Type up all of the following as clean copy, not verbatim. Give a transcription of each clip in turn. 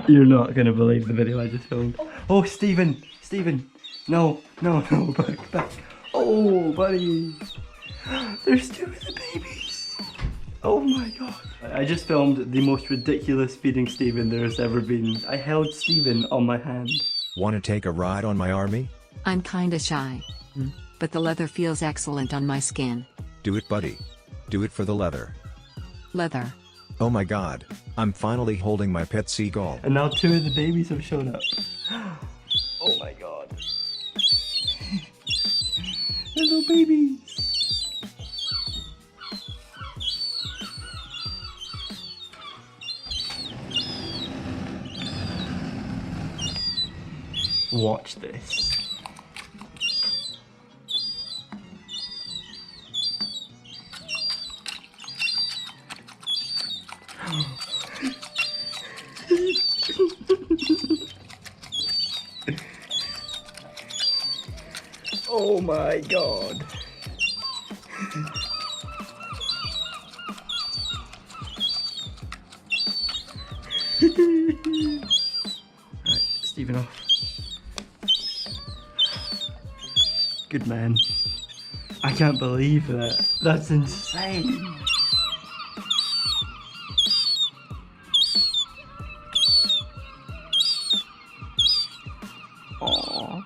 You're not gonna believe the video I just filmed. Oh, Stephen! Stephen! No, no, no, back. Oh, buddy! There's two of the babies! Oh my god. I just filmed the most ridiculous feeding Stephen there's ever been. I held Stephen on my hand. Wanna take a ride on my army? I'm kinda shy. But the leather feels excellent on my skin. Do it, buddy. Do it for the leather. Leather. Oh my god, I'm finally holding my pet seagull. And now two of the babies have shown up. Oh my god. Little babies. Watch this. Oh my god. Right, Stephen off. Good man. I can't believe that. That's insane. Aww.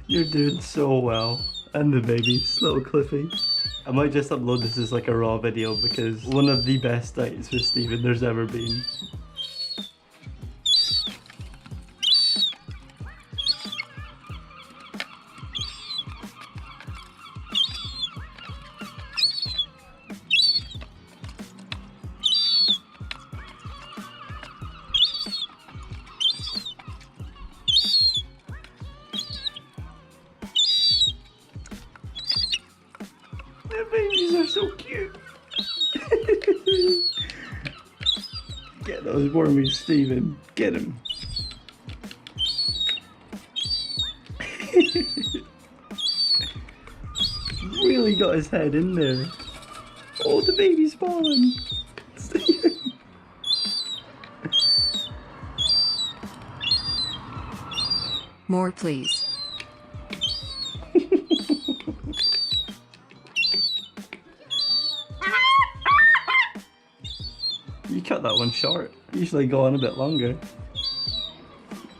You're doing so well. And the babies, little Cliffy. I might just upload this as like a raw video because one of the best nights with Stephen there's ever been. The babies are so cute. Get those wormies, Stephen. Get him. Really got his head in there. Oh, the baby's falling. Stephen. More, please. You cut that one short. Usually go on a bit longer.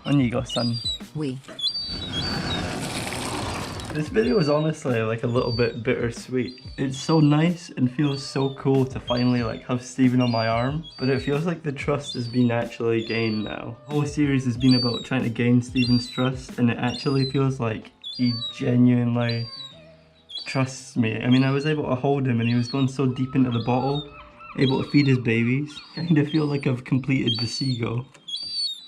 On you go, son. We. This video is honestly like a little bit bittersweet. It's so nice and feels so cool to finally like have Stephen on my arm, but it feels like the trust has been actually gained now. The whole series has been about trying to gain Stephen's trust, and it actually feels like he genuinely trusts me. I mean, I was able to hold him and he was going so deep into the bottle, able to feed his babies. I kind of feel like I've completed the Seagull.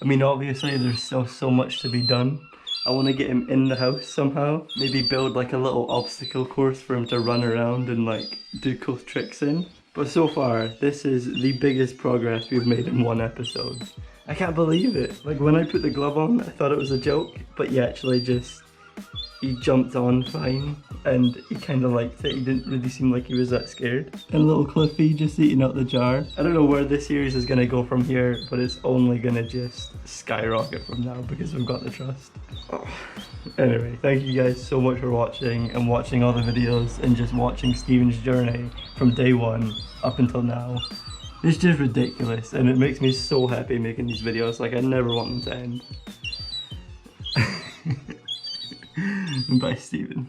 I mean, obviously there's still so much to be done. I want to get him in the house somehow. Maybe build like a little obstacle course for him to run around and like do cool tricks in. But so far, this is the biggest progress we've made in one episode. I can't believe it. Like when I put the glove on, I thought it was a joke, but he actually just, he jumped on fine and he kind of liked it. He didn't really seem like he was that scared. And little Cliffy just eating out the jar. I don't know where this series is going to go from here, but it's only going to just skyrocket from now because we've got the trust. Oh. Anyway, thank you guys so much for watching and watching all the videos and just watching Stephen's journey from day one up until now. It's just ridiculous and it makes me so happy making these videos. Like I never want them to end. Bye, Stephen.